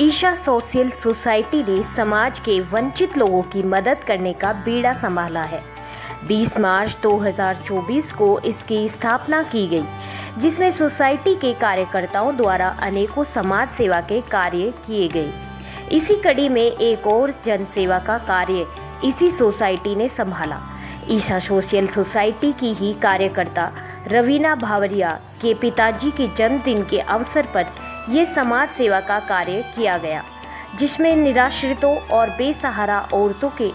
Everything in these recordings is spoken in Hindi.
ईशा सोशल सोसाइटी ने समाज के वंचित लोगों की मदद करने का बीड़ा संभाला है। 20 मार्च 2024 को इसकी स्थापना की गई, जिसमें सोसाइटी के कार्यकर्ताओं द्वारा अनेकों समाज सेवा के कार्य किए गए। इसी कड़ी में एक और जनसेवा का कार्य इसी सोसाइटी ने संभाला। ईशा सोशल सोसाइटी की ही कार्यकर्ता रवीना भावरिया के पिताजी के जन्मदिन के अवसर पर ये समाज सेवा का कार्य किया गया, जिसमें निराश्रितों और बेसहारा औरतों के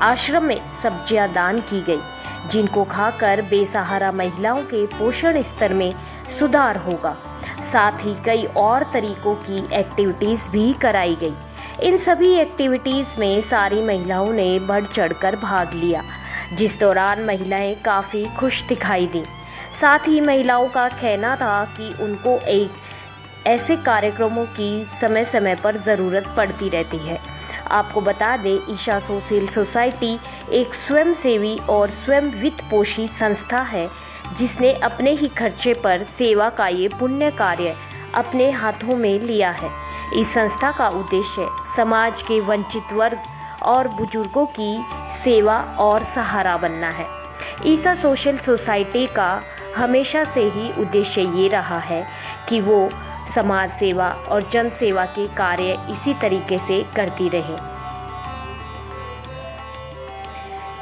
आश्रम में सब्जियां दान की गई, जिनको खाकर बेसहारा महिलाओं के पोषण स्तर में सुधार होगा। साथ ही कई और तरीकों की एक्टिविटीज़ भी कराई गई। इन सभी एक्टिविटीज़ में सारी महिलाओं ने बढ़ चढ़कर भाग लिया, जिस दौरान महिलाएं काफ़ी खुश दिखाई दी। साथ ही महिलाओं का कहना था कि उनको ऐसे कार्यक्रमों की समय समय पर ज़रूरत पड़ती रहती है। आपको बता दें, ईशा सोशल सोसाइटी एक स्वयंसेवी और स्वयं वित्तपोषी संस्था है, जिसने अपने ही खर्चे पर सेवा का ये पुण्य कार्य अपने हाथों में लिया है। इस संस्था का उद्देश्य समाज के वंचित वर्ग और बुजुर्गों की सेवा और सहारा बनना है। ईशा सोशल सोसाइटी का हमेशा से ही उद्देश्य ये रहा है कि वो समाज सेवा और जन सेवा के कार्य इसी तरीके से करती रहे।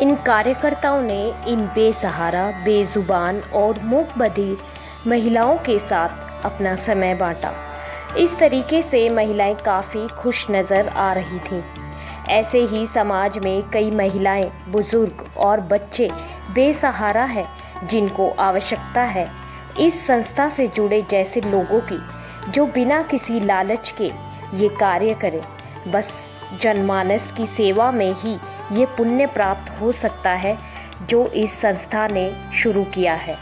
इन कार्यकर्ताओं ने इन बेसहारा, बेजुबान और मूक बधिर महिलाओं के साथ अपना समय बांटा। इस तरीके से महिलाएं काफ़ी खुश नज़र आ रही थीं। ऐसे ही समाज में कई महिलाएं, बुजुर्ग और बच्चे बेसहारा हैं, जिनको आवश्यकता है इस संस्था से जुड़े जैसे लोगों की, जो बिना किसी लालच के ये कार्य करें। बस जनमानस की सेवा में ही ये पुण्य प्राप्त हो सकता है, जो इस संस्था ने शुरू किया है,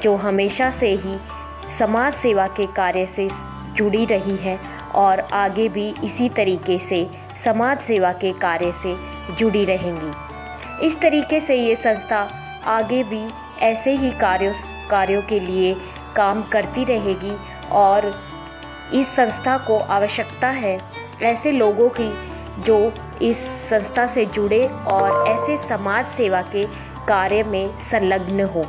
जो हमेशा से ही समाज सेवा के कार्य से जुड़ी रही है और आगे भी इसी तरीके से समाज सेवा के कार्य से जुड़ी रहेंगी। इस तरीके से ये संस्था आगे भी ऐसे ही कार्यों के लिए काम करती रहेगी और इस संस्था को आवश्यकता है ऐसे लोगों की जो इस संस्था से जुड़े और ऐसे समाज सेवा के कार्य में संलग्न हो।